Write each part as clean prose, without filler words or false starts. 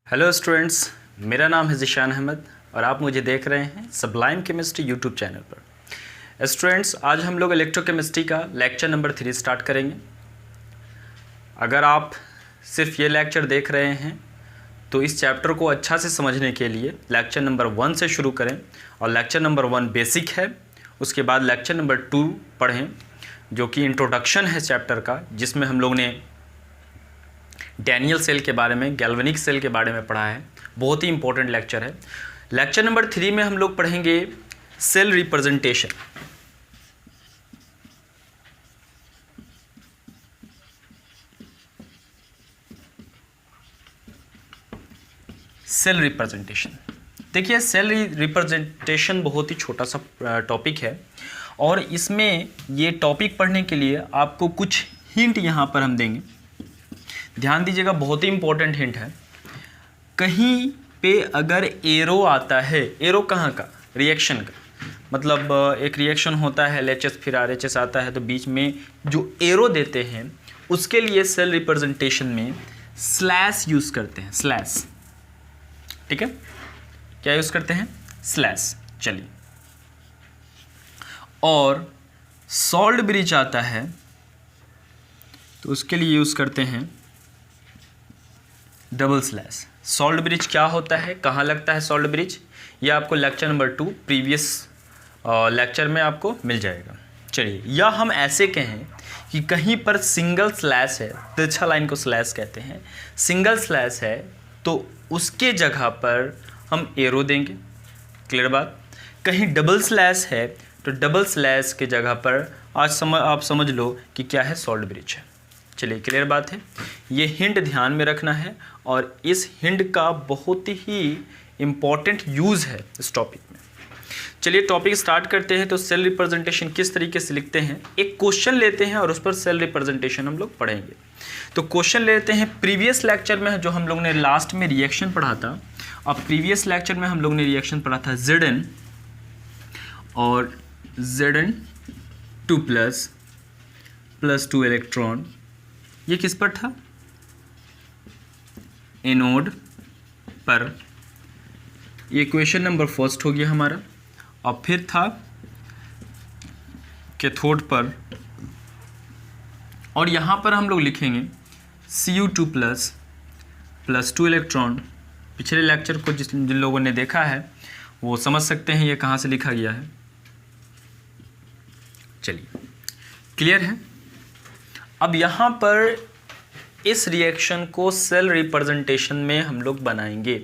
Hello students, मेरा नाम है ज़िशान अहमद और आप मुझे देख रहे हैं सबलाइम केमिस्ट्री यूट्यूब चैनल पर। स्टूडेंट्स, आज हम लोग इलेक्ट्रोकेमिस्ट्री का लेक्चर नंबर 3 स्टार्ट करेंगे। अगर आप सिर्फ ये लेक्चर देख रहे हैं तो इस चैप्टर को अच्छा से समझने के लिए लेक्चर नंबर 1 से शुरू करें और लेक्चर नंबर 1 बेसिक है, उसके बाद लेक्चर नंबर 2 पढ़ें जो कि इंट्रोडक्शन है चैप्टर का, जिसमें हम लोग ने डैनियल सेल के बारे में, गैल्वेनिक सेल के बारे में पढ़ा है। बहुत ही इंपॉर्टेंट लेक्चर है। लेक्चर नंबर 3 में हम लोग पढ़ेंगे सेल रिप्रेजेंटेशन। सेल रिप्रेजेंटेशन, देखिए सेल रिप्रेजेंटेशन बहुत ही छोटा सा टॉपिक है और इसमें ये टॉपिक पढ़ने के लिए आपको कुछ हिंट यहाँ पर हम देंगे। ध्यान दीजिएगा, बहुत ही इंपॉर्टेंट हिंट है। कहीं पे अगर एरो आता है, एरो कहाँ का, रिएक्शन का, मतलब एक रिएक्शन होता है LHS फिर RHS आता है, तो बीच में जो एरो देते हैं उसके लिए सेल रिप्रेजेंटेशन में स्लैश यूज़ करते हैं। स्लैश, ठीक है, क्या यूज़ करते हैं? स्लैश। चलिए, और सॉल्ट ब्रिज आता है तो उसके लिए यूज़ करते हैं डबल स्लैश। सॉल्ट ब्रिज क्या होता है, कहाँ लगता है सॉल्ट ब्रिज, यह आपको लेक्चर नंबर 2 प्रीवियस लेक्चर में आपको मिल जाएगा। चलिए, या हम ऐसे कहें कि कहीं पर सिंगल स्लैश है, तिरछा लाइन को स्लैश कहते हैं, सिंगल स्लैश है तो उसके जगह पर हम एरो देंगे। क्लियर बात। कहीं डबल स्लैश है तो डबल स्लैश के जगह पर आप समझ लो कि क्या है, सॉल्ट ब्रिज है। चलिए, क्लियर बात है। ये हिंट ध्यान में रखना है और इस हिंट का बहुत ही इम्पॉर्टेंट यूज़ है इस टॉपिक में। चलिए टॉपिक स्टार्ट करते हैं। तो सेल रिप्रेजेंटेशन किस तरीके से लिखते हैं, एक क्वेश्चन लेते हैं और उस पर सेल रिप्रेजेंटेशन हम लोग पढ़ेंगे। तो क्वेश्चन लेते हैं, प्रीवियस लेक्चर में जो हम लोग ने लास्ट में रिएक्शन पढ़ा था, और प्रीवियस लेक्चर में हम लोग ने रिएक्शन पढ़ा था Zn और Zn2 प्लस 2 इलेक्ट्रॉन। ये किस पर था? एनोड पर। ये क्वेश्चन नंबर फर्स्ट हो गया हमारा। और फिर था कैथोड पर, और यहाँ पर हम लोग लिखेंगे Cu2 प्लस 2 इलेक्ट्रॉन। पिछले लेक्चर को जिन लोगों ने देखा है वो समझ सकते हैं ये कहाँ से लिखा गया है। चलिए, क्लियर है। अब यहाँ पर इस रिएक्शन को सेल रिप्रेजेंटेशन में हम लोग बनाएंगे,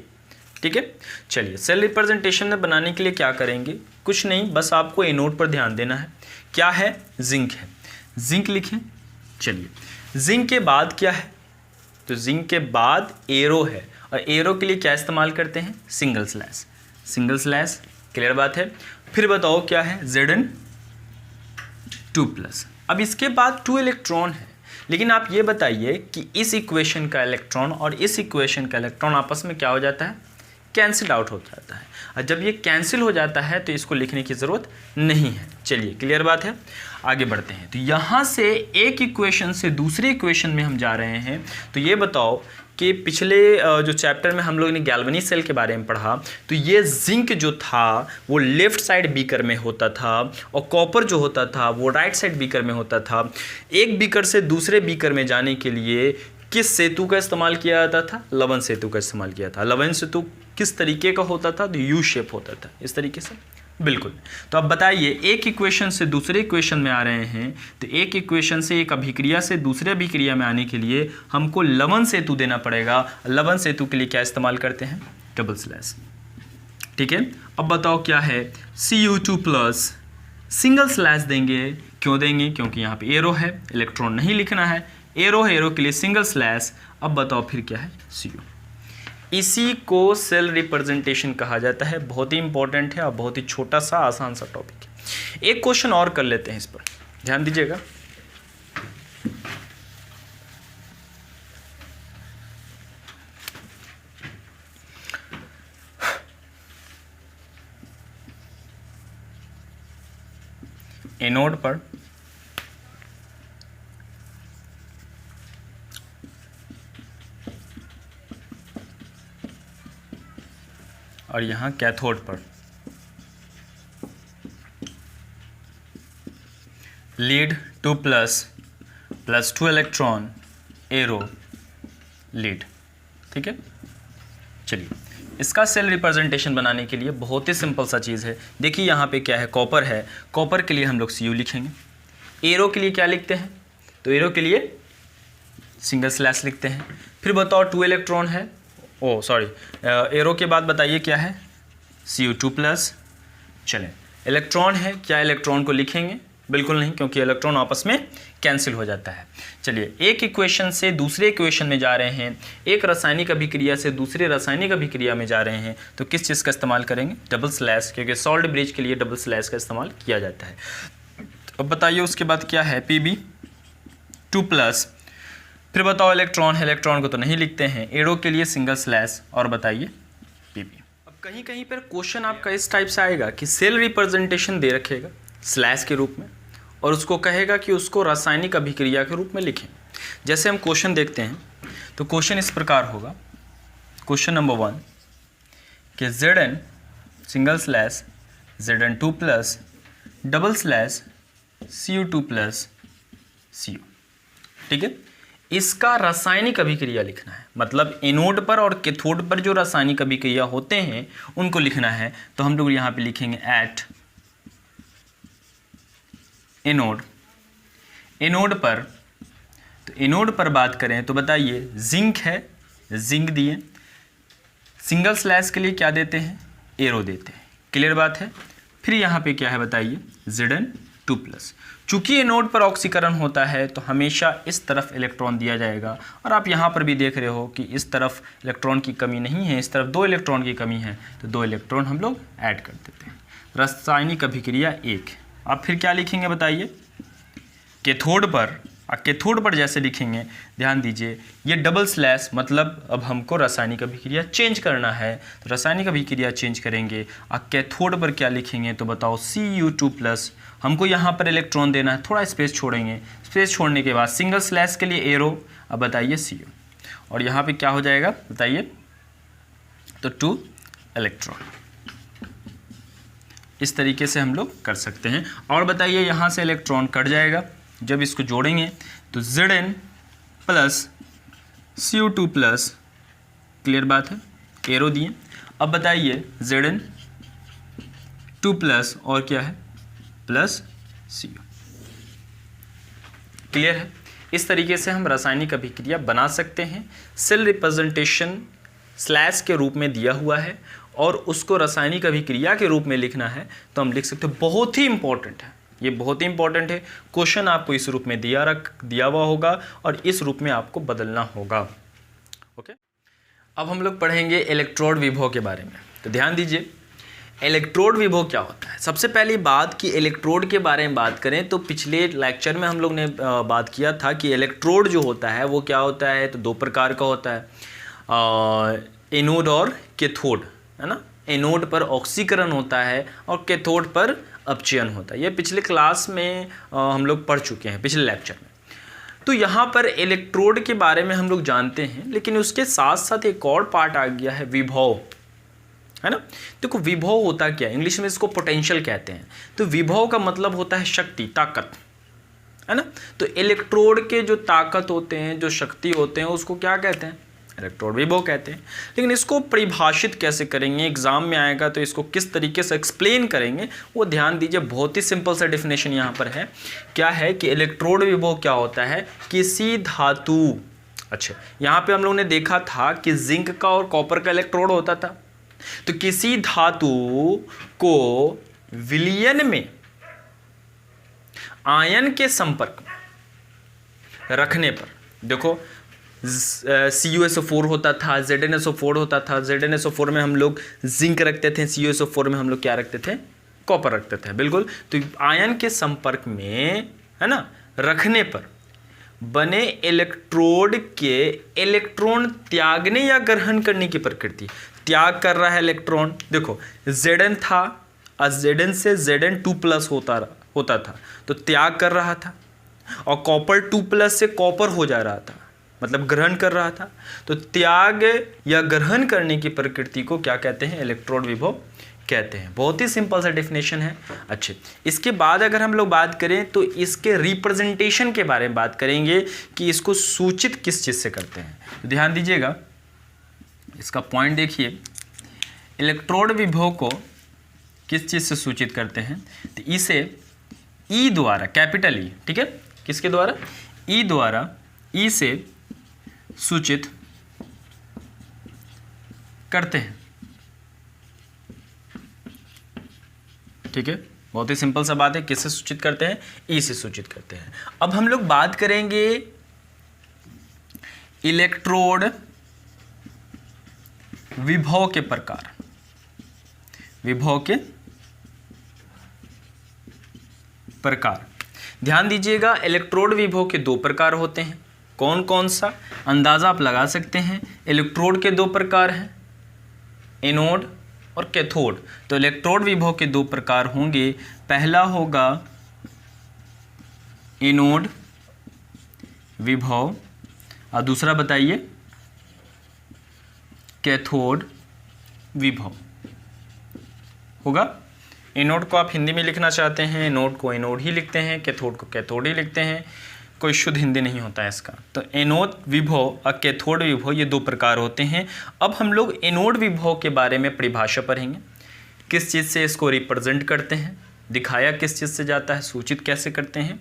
ठीक है। चलिए, सेल रिप्रेजेंटेशन में बनाने के लिए क्या करेंगे, कुछ नहीं, बस आपको एनोड पर ध्यान देना है। क्या है? जिंक है। जिंक लिखें। चलिए, जिंक के बाद क्या है, तो जिंक के बाद एरो है, और एरो के लिए क्या इस्तेमाल करते हैं? Single slash. Single slash, clear बात है। फिर बताओ क्या है? Zn2 अब इसके बाद 2 इलेक्ट्रॉन है, लेकिन आप ये बताइए कि इस इक्वेशन का इलेक्ट्रॉन और इस इक्वेशन का इलेक्ट्रॉन आपस में क्या हो जाता है? कैंसिल आउट हो जाता है। और जब ये कैंसिल हो जाता है तो इसको लिखने की ज़रूरत नहीं है। चलिए, क्लियर बात है, आगे बढ़ते हैं। तो यहाँ से एक इक्वेशन से दूसरे इक्वेशन में हम जा रहे हैं। तो ये बताओ कि पिछले जो चैप्टर में हम लोग ने गैल्वेनिक सेल के बारे में पढ़ा, तो ये जिंक जो था वो लेफ्ट साइड बीकर में होता था और कॉपर जो होता था वो राइट साइड बीकर में होता था। एक बीकर से दूसरे बीकर में जाने के लिए किस सेतु का इस्तेमाल किया जाता था? लवण सेतु का इस्तेमाल किया था। लवण सेतु किस तरीके का होता था? तो यू शेप होता था, इस तरीके से। बिल्कुल। तो अब बताइए, एक इक्वेशन से दूसरे इक्वेशन में आ रहे हैं, तो एक इक्वेशन से एक अभिक्रिया से दूसरे अभिक्रिया में आने के लिए हमको लवण सेतु देना पड़ेगा। लवण सेतु के लिए क्या इस्तेमाल करते हैं? डबल स्लैश, ठीक है। अब बताओ क्या है? Cu2 सिंगल स्लैश देंगे। क्यों देंगे? क्योंकि यहाँ पे एरो है, इलेक्ट्रॉन नहीं लिखना है। एरो है, एरो के लिए सिंगल स्लैश। अब बताओ फिर क्या है? Cu। इसी को सेल रिप्रेजेंटेशन कहा जाता है। बहुत ही इंपॉर्टेंट है और बहुत ही छोटा सा आसान सा टॉपिक है। एक क्वेश्चन और कर लेते हैं, इस पर ध्यान दीजिएगा। एनोड पर और यहाँ कैथोड पर lead 2 plus 2 electron arrow lead. ठीक है, चलिए इसका सेल रिप्रेजेंटेशन बनाने के लिए बहुत ही सिंपल सा चीज़ है। देखिए यहाँ पे क्या है, कॉपर है, कॉपर के लिए हम लोग Cu लिखेंगे। एरो के लिए क्या लिखते हैं, तो एरो के लिए सिंगल स्लैश लिखते हैं। फिर बताओ 2 इलेक्ट्रॉन है, ओ सॉरी, एरो के बाद बताइए क्या है, Cu2 प्लस। चलें, इलेक्ट्रॉन है, क्या इलेक्ट्रॉन को लिखेंगे, बिल्कुल नहीं, क्योंकि इलेक्ट्रॉन आपस में कैंसिल हो जाता है। चलिए, एक इक्वेशन से दूसरे इक्वेशन में जा रहे हैं, एक रासायनिक अभिक्रिया से दूसरे रासायनिक अभिक्रिया में जा रहे हैं, तो किस चीज़ का इस्तेमाल करेंगे, डबल स्लैश, क्योंकि सॉल्ट ब्रिज के लिए डबल स्लैश का इस्तेमाल किया जाता है। अब बताइए उसके बाद क्या है, Pb2 प्लस। फिर बताओ इलेक्ट्रॉन है, इलेक्ट्रॉन को तो नहीं लिखते हैं, एरो के लिए सिंगल स्लैश, और बताइए Pb। अब कहीं कहीं पर क्वेश्चन आपका इस टाइप से आएगा कि सेल रिप्रेजेंटेशन दे रखेगा स्लैश के रूप में, और उसको कहेगा कि उसको रासायनिक अभिक्रिया के रूप में लिखें। जैसे हम क्वेश्चन देखते हैं, तो क्वेश्चन इस प्रकार होगा, क्वेश्चन नंबर 1 कि Zn single slash Zn2 plus double slash Cu2 plus Cu। ठीक है, इसका रासायनिक अभिक्रिया लिखना है, मतलब एनोड पर और कैथोड पर जो रासायनिक अभिक्रिया होते हैं उनको लिखना है। तो हम लोग यहाँ पे लिखेंगे एट एनोड। एनोड पर, तो एनोड पर बात करें तो बताइए जिंक है, जिंक दिए, सिंगल स्लैश के लिए क्या देते हैं, एरो देते हैं। क्लियर बात है। फिर यहाँ पे क्या है बताइए, Zn2 प्लस। चूँकि एनोड पर ऑक्सीकरण होता है तो हमेशा इस तरफ इलेक्ट्रॉन दिया जाएगा, और आप यहाँ पर भी देख रहे हो कि इस तरफ इलेक्ट्रॉन की कमी नहीं है, इस तरफ 2 इलेक्ट्रॉन की कमी है, तो 2 इलेक्ट्रॉन हम लोग ऐड कर देते हैं। रासायनिक अभिक्रिया 1। अब फिर क्या लिखेंगे बताइए, कैथोड पर, कैथोड पर जैसे लिखेंगे, ध्यान दीजिए ये डबल स्लैश, मतलब अब हमको रासायनिक अभिक्रिया चेंज करना है, तो रासायनिक अभिक्रिया चेंज करेंगे। और कैथोड पर क्या लिखेंगे, तो बताओ Cu2 प्लस। हमको यहाँ पर इलेक्ट्रॉन देना है, थोड़ा स्पेस छोड़ेंगे, स्पेस छोड़ने के बाद सिंगल स्लैश के लिए एरो, अब बताइए Cu, और यहाँ पे क्या हो जाएगा बताइए, तो 2 इलेक्ट्रॉन। इस तरीके से हम लोग कर सकते हैं। और बताइए यहाँ से इलेक्ट्रॉन कट जाएगा, जब इसको जोड़ेंगे तो Zn plus Cu2 plus. Clear बात है, एरो दिए। अब बताइए Zn2 प्लस और क्या है, प्लस Cu। क्लियर है। इस तरीके से हम रासायनिक अभिक्रिया बना सकते हैं। सेल रिप्रेजेंटेशन स्लैश के रूप में दिया हुआ है और उसको रासायनिक अभिक्रिया के रूप में लिखना है तो हम लिख सकते हैं। बहुत ही इंपॉर्टेंट है, ये बहुत ही इंपॉर्टेंट है। क्वेश्चन आपको इस रूप में दिया हुआ होगा और इस रूप में आपको बदलना होगा। ओके, अब हम लोग पढ़ेंगे इलेक्ट्रोड विभव के बारे में। तो ध्यान दीजिए, इलेक्ट्रोड विभव क्या होता है। सबसे पहली बात कि इलेक्ट्रोड के बारे में बात करें तो पिछले लेक्चर में हम लोग ने बात किया था कि इलेक्ट्रोड जो होता है वो क्या होता है, तो 2 प्रकार का होता है, एनोड और कैथोड, है ना। एनोड पर ऑक्सीकरण होता है और कैथोड पर अपचयन होता है। ये पिछले क्लास में हम लोग पढ़ चुके हैं, पिछले लेक्चर में। तो यहाँ पर इलेक्ट्रोड के बारे में हम लोग जानते हैं, लेकिन उसके साथ साथ एक और पार्ट आ गया है, विभव, है ना। देखो विभव होता क्या है, इंग्लिश में इसको पोटेंशियल कहते हैं। तो विभव का मतलब होता है शक्ति, ताकत, है ना। तो इलेक्ट्रोड के जो ताकत होते हैं, जो शक्ति होते हैं, उसको क्या कहते हैं, इलेक्ट्रोड विभव कहते हैं। लेकिन इसको परिभाषित कैसे करेंगे, एग्जाम में आएगा तो इसको किस तरीके से एक्सप्लेन करेंगे वो ध्यान दीजिए। बहुत ही सिंपल सा डेफिनेशन यहाँ पर है। क्या है कि इलेक्ट्रोड विभव क्या होता है, किसी धातु, अच्छा यहाँ पे हम लोगों ने देखा था कि जिंक का और कॉपर का इलेक्ट्रोड होता था। तो किसी धातु को विलयन में आयन के संपर्क में रखने पर, देखो CuSO4 होता था, ZnSO4 होता था। ZnSO4 में हम लोग जिंक रखते थे, CuSO4 में हम लोग क्या रखते थे, कॉपर रखते थे, बिल्कुल। तो आयन के संपर्क में, है ना, रखने पर बने इलेक्ट्रोड के इलेक्ट्रॉन त्यागने या ग्रहण करने की प्रकृति। त्याग कर रहा है इलेक्ट्रॉन, देखो Zn था और Zn से Zn2 प्लस होता था, तो त्याग कर रहा था। और कॉपर 2 प्लस से कॉपर हो जा रहा था, मतलब ग्रहण कर रहा था। तो त्याग या ग्रहण करने की प्रकृति को क्या कहते हैं? इलेक्ट्रोड विभव कहते हैं। बहुत ही सिंपल सा डेफिनेशन है। अच्छे, इसके बाद अगर हम लोग बात करें तो इसके रिप्रेजेंटेशन के बारे में बात करेंगे कि इसको सूचित किस चीज़ से करते हैं। तो ध्यान दीजिएगा, इसका पॉइंट देखिए, इलेक्ट्रोड विभव को किस चीज़ से सूचित करते हैं? तो इसे ई द्वारा, कैपिटल ई, ठीक है, किसके द्वारा? ई द्वारा, ई से सूचित करते हैं। ठीक है, बहुत ही सिंपल सा बात है। किससे सूचित करते हैं? ई से सूचित करते हैं। अब हम लोग बात करेंगे इलेक्ट्रोड विभव के प्रकार। विभव के प्रकार, ध्यान दीजिएगा, इलेक्ट्रोड विभव के दो प्रकार होते हैं। कौन कौन सा? अंदाजा आप लगा सकते हैं। इलेक्ट्रोड के दो प्रकार हैं, एनोड और कैथोड। तो इलेक्ट्रोड विभव के दो प्रकार होंगे। पहला होगा एनोड विभव और दूसरा बताइए कैथोड विभव होगा। एनोड को आप हिंदी में लिखना चाहते हैं, एनोड को एनोड ही लिखते हैं, कैथोड को कैथोड ही लिखते हैं, कोई शुद्ध हिंदी नहीं होता है इसका। तो एनोड विभव और कैथोड विभव ये दो प्रकार होते हैं। अब हम लोग एनोड विभव के बारे में परिभाषा पढ़ेंगे, किस चीज़ से इसको रिप्रेजेंट करते हैं, दिखाया किस चीज़ से जाता है, सूचित कैसे करते हैं,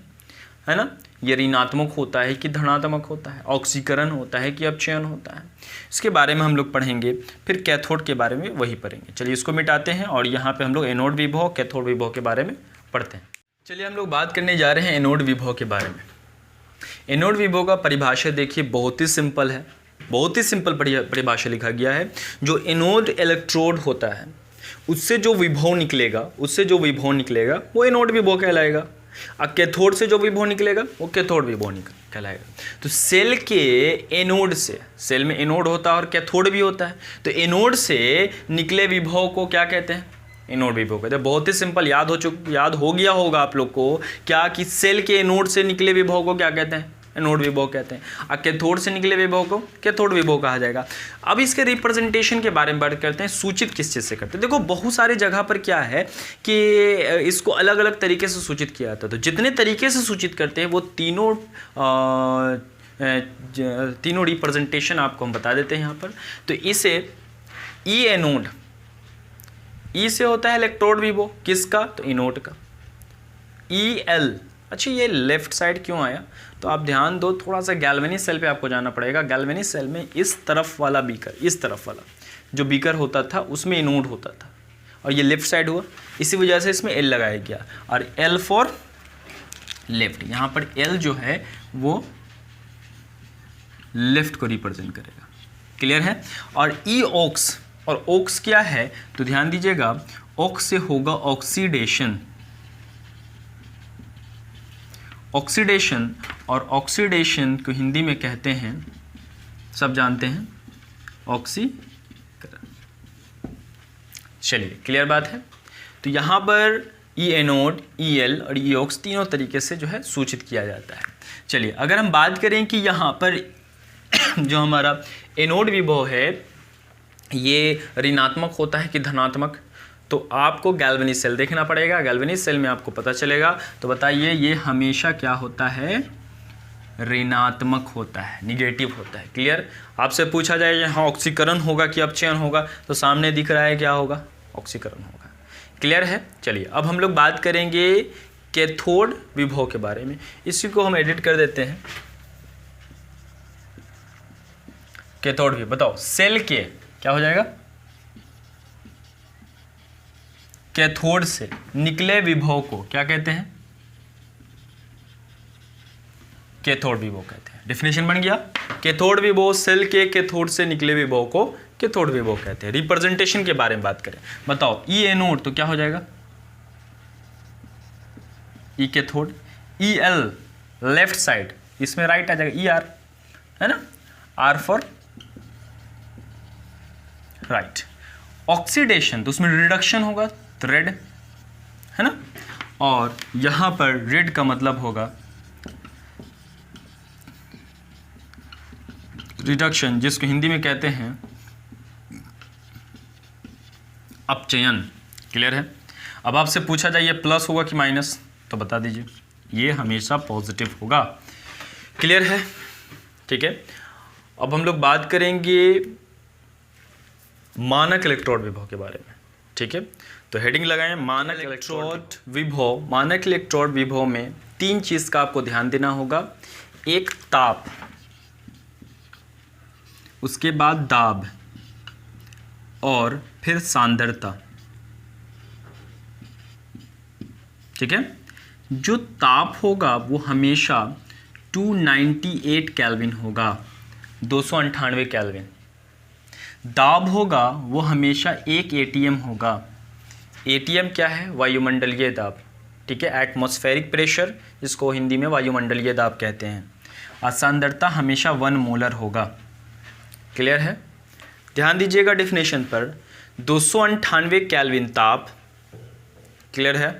है ना। ये ऋणात्मक होता है कि धनात्मक होता है, ऑक्सीकरण होता है कि अपचयन होता है, इसके बारे में हम लोग पढ़ेंगे। फिर कैथोड के बारे में वही पढ़ेंगे। चलिए इसको मिटाते हैं और यहाँ पे हम लोग एनोड विभव कैथोड विभव के बारे में पढ़ते हैं। चलिए हम लोग बात करने जा रहे हैं एनोड विभव के बारे में। एनोड विभव का परिभाषा देखिए बहुत ही सिंपल है, बहुत ही सिंपल परिभाषा लिखा गया है। जो एनोड इलेक्ट्रोड होता है उससे जो विभव निकलेगा वो एनोड विभव कहलाएगा, और कैथोड से जो विभव निकलेगा वो कैथोड विभव कहलाएगा। तो सेल के एनोड से, सेल में एनोड होता है और कैथोड भी होता है, तो एनोड से निकले विभव को क्या कहते हैं? एनोड विभव कहते हैं। बहुत ही सिंपल, याद हो गया होगा आप लोग को क्या कि सेल के एनोड से निकले विभव को क्या कहते हैं? एनोड विभव कहते हैं, और कैथोड से निकले विभव को कैथोड विभव कहा जाएगा। अब इसके रिप्रेजेंटेशन के बारे में बात करते हैं, सूचित किस चीज़ से करते हैं। देखो बहुत सारे जगह पर क्या है कि इसको अलग अलग तरीके से सूचित किया जाता है। तो जितने तरीके से सूचित करते हैं वो तीनों रिप्रेजेंटेशन आपको हम बता देते हैं यहाँ पर। तो इसे ई एनोड, ई से होता है इलेक्ट्रोड विभव, किसका? तो एनोड का। ई एल, अच्छा ये लेफ्ट साइड क्यों आया? तो आप ध्यान दो, थोड़ा सा गैल्वेनिक सेल पे आपको जाना पड़ेगा। गैल्वेनिक सेल में इस तरफ वाला बीकर, इस तरफ वाला जो बीकर होता था उसमें एनोड होता था, और ये लेफ्ट साइड हुआ, इसी वजह से इसमें एल लगाया गया। और एल फॉर लेफ्ट, यहाँ पर एल जो है वो लेफ्ट को रिप्रेजेंट करेगा। क्लियर है? और ई ऑक्स, और ऑक्स क्या है? तो ध्यान दीजिएगा, ऑक्स से होगा ऑक्सीडेशन, ऑक्सीडेशन, और ऑक्सीडेशन को हिंदी में कहते हैं, सब जानते हैं, ऑक्सीकरण। चलिए क्लियर बात है। तो यहाँ पर ई एनोड, ई एल और ई ऑक्स तीनों तरीके से जो है सूचित किया जाता है। चलिए अगर हम बात करें कि यहाँ पर जो हमारा एनोड विभव है ये ऋणात्मक होता है कि धनात्मक, तो आपको गैल्वेनिक सेल देखना पड़ेगा। गैल्वेनिक सेल में आपको पता चलेगा। तो बताइए ये हमेशा क्या होता है? ऋणात्मक होता है, निगेटिव होता है। क्लियर? आपसे पूछा जाए यहाँ ऑक्सीकरण होगा कि अपचयन होगा, तो सामने दिख रहा है क्या होगा? ऑक्सीकरण होगा। क्लियर है? चलिए अब हम लोग बात करेंगे कैथोड विभव के बारे में। इसी को हम एडिट कर देते हैं, कैथोड विभव। बताओ सेल के क्या हो जाएगा? कैथोड से निकले विभव को क्या कहते हैं? कैथोड विभव कहते हैं। डेफिनेशन बन गया। कैथोड विभव, सेल के कैथोड से निकले विभव को कैथोड विभव कहते हैं। रिप्रेजेंटेशन के बारे में बात करें, बताओ ई एनोड तो क्या हो जाएगा? ई cathode, E L left side, इसमें राइट आ जाएगा ई आर, है ना, आर फॉर राइट। ऑक्सीडेशन तो उसमें रिडक्शन होगा, तो रेड, है ना, और यहां पर रेड का मतलब होगा रिडक्शन, जिसको हिंदी में कहते हैं अपचयन। क्लियर है। अब आपसे पूछा जाए ये प्लस होगा कि माइनस, तो बता दीजिए। ये हमेशा पॉजिटिव होगा। क्लियर है। ठीक है। अब हम लोग बात करेंगे मानक इलेक्ट्रोड विभव के बारे में। ठीक है, तो हेडिंग लगाएं मानक इलेक्ट्रोड विभव। मानक इलेक्ट्रोड विभव में तीन चीज का आपको ध्यान देना होगा। एक ताप, उसके बाद दाब और फिर सांद्रता। ठीक है। जो ताप होगा वो हमेशा 298 केल्विन होगा, 298 केल्विन। दाब होगा वो हमेशा 1 एटीएम होगा। एटीएम क्या है? वायुमंडलीय दाब। ठीक है, एटमॉस्फेरिक प्रेशर, जिसको हिंदी में वायुमंडलीय दाब कहते हैं। और सांद्रता हमेशा 1 मोलर होगा। क्लियर है। ध्यान दीजिएगा डेफिनेशन पर। 298 केल्विन ताप, क्लियर है,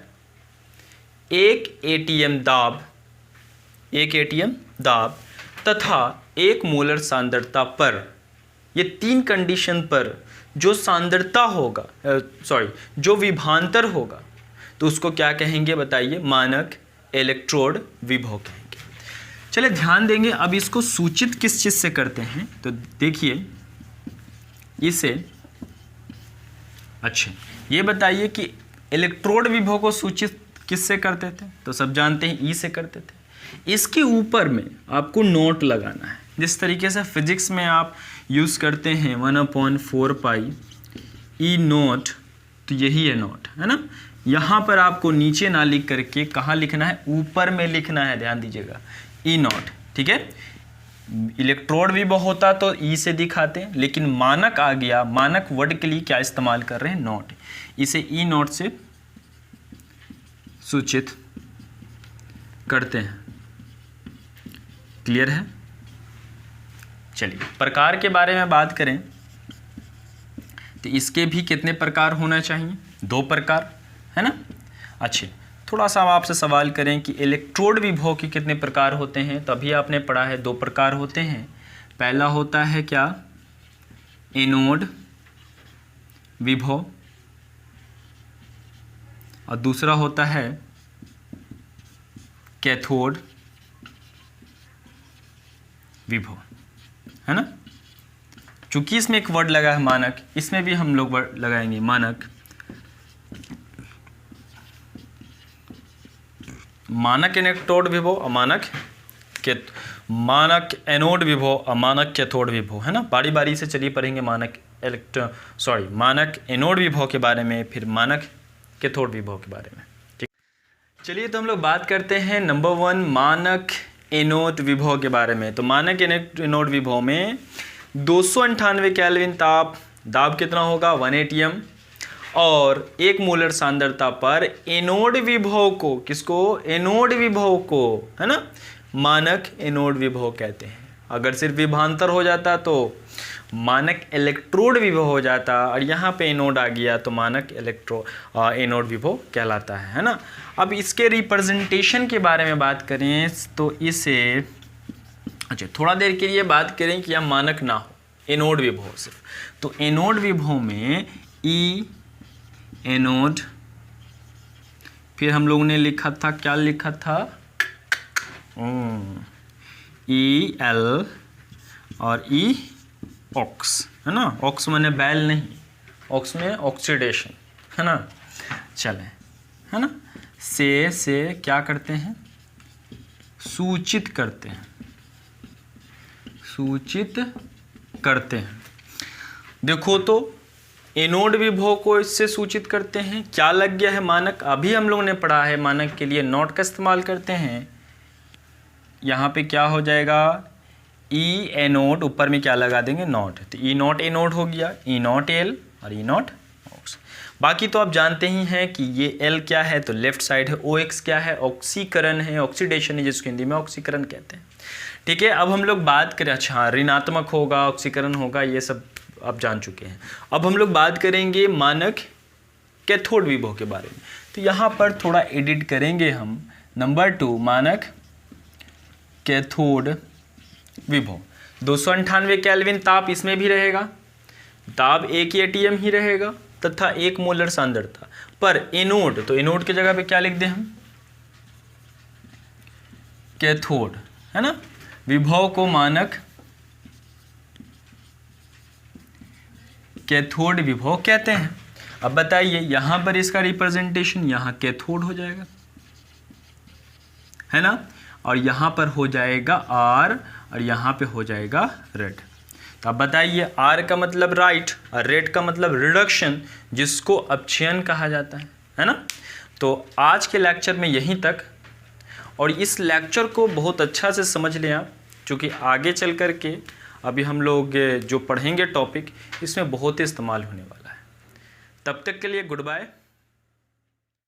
1 एटीएम दाब, 1 एटीएम दाब तथा 1 मोलर सांद्रता पर, ये तीन कंडीशन पर जो सांद्रता होगा, जो विभवांतर होगा, तो उसको क्या कहेंगे बताइए? मानक इलेक्ट्रोड विभव कहेंगे। चलिए ध्यान देंगे अब इसको सूचित किस चीज से करते हैं, तो देखिए इसे, अच्छा ये बताइए कि इलेक्ट्रोड विभव को सूचित किससे करते थे? तो सब जानते हैं ई से करते थे। इसके ऊपर में आपको नोट लगाना है, जिस तरीके से फिजिक्स में आप यूज़ करते हैं 1/4 पाई ई नोट, तो यही है नोट, है ना। यहाँ पर आपको नीचे ना लिख करके कहाँ लिखना है? ऊपर में लिखना है। ध्यान दीजिएगा, ई नॉट। ठीक है, इलेक्ट्रोड विभव होता तो ई से दिखाते हैं, लेकिन मानक आ गया, मानक वर्ड के लिए क्या इस्तेमाल कर रहे हैं? नॉट। इसे ई नॉट से सूचित करते हैं। क्लियर है। चलिए प्रकार के बारे में बात करें तो इसके भी कितने प्रकार होना चाहिए? 2 प्रकार, है ना। अच्छे, थोड़ा सा हम आपसे सवाल करें कि इलेक्ट्रोड विभव के कितने प्रकार होते हैं, तो अभी आपने पढ़ा है 2 प्रकार होते हैं। पहला होता है क्या? एनोड विभव, और दूसरा होता है कैथोड विभव, है ना। चूंकि इसमें एक वर्ड लगा है मानक, इसमें भी हम लोग वर्ड लगाएंगे मानक। मानक इलेक्ट्रोड विभव, अमानक मानक एनोड विभव, अमानक कैथोड विभव, है ना। बारी बारी से चलिए पढ़ेंगे मानक मानक एनोड विभव के बारे में, फिर मानक कैथोड विभव के बारे में। ठीक, चलिए तो हम लोग बात करते हैं नंबर 1 मानक एनोड विभव के बारे में। तो मानक एनोड विभव में 298 केल्विन ताप, दाब कितना होगा? 1 एटीएम, और 1 मोलर सांद्रता पर एनोड विभव को, किसको? एनोड विभव को, है ना, मानक एनोड विभव कहते हैं। अगर सिर्फ विभवांतर हो जाता तो मानक इलेक्ट्रोड विभव हो जाता, और यहाँ पे एनोड आ गया तो मानक एनोड विभव कहलाता है ना। अब इसके रिप्रेजेंटेशन के बारे में बात करें तो इसे, अच्छा थोड़ा देर के लिए बात करें कि यह मानक ना हो, एनोड विभव सिर्फ, तो एनोड विभव में ई एनोड, फिर हम लोगों ने लिखा था, क्या लिखा था? ई एल और ई ऑक्स, है ना। ऑक्स माने बैल नहीं, ऑक्स में ऑक्सीडेशन, है ना। चले, है ना, से क्या करते हैं? सूचित करते हैं, सूचित करते हैं। देखो तो एनोड विभव को इससे सूचित करते हैं। क्या लग गया है? मानक। अभी हम लोगों ने पढ़ा है मानक के लिए नॉट का इस्तेमाल करते हैं। यहाँ पे क्या हो जाएगा? ई एनोड, ऊपर में क्या लगा देंगे? नॉट। तो ई नॉट एनोड हो गया, ई नॉट एल और ई नॉट ऑक्स। बाकी तो आप जानते ही हैं कि ये एल क्या है, तो लेफ्ट साइड है। ओ एक्स क्या है? ऑक्सीकरण है, ऑक्सीडेशन है, जिसको हिंदी में ऑक्सीकरण कहते हैं। ठीक है, अब हम लोग बात करें, अच्छा ऋणात्मक होगा, ऑक्सीकरण होगा, ये सब आप जान चुके हैं। अब हम लोग बात करेंगे मानक कैथोड विभव के बारे में। तो यहाँ पर थोड़ा एडिट करेंगे हम। नंबर 2 मानक कैथोड विभव, 298 केल्विन ताप इसमें भी रहेगा, ताप 1 एटीएम ही रहेगा तथा 1 मोलर सांद्रता। पर एनोड, तो एनोड की जगह पे क्या लिख दें हम, कैथोड, है ना। विभव को मानक कैथोड विभव कहते हैं। अब बताइए यहाँ पर इसका रिप्रेजेंटेशन यहाँ कैथोड हो जाएगा, है ना, और यहाँ पर हो जाएगा R और यहाँ पे हो जाएगा रेड। तो अब बताइए R का मतलब राइट और रेड का मतलब रिडक्शन, जिसको अपक्षयन कहा जाता है ना। तो आज के लेक्चर में यहीं तक, और इस लेक्चर को बहुत अच्छा से समझ लें आप, क्योंकि आगे चल कर के अभी हम लोग जो पढ़ेंगे टॉपिक, इसमें बहुत ही इस्तेमाल होने वाला है। तब तक के लिए गुड बाय।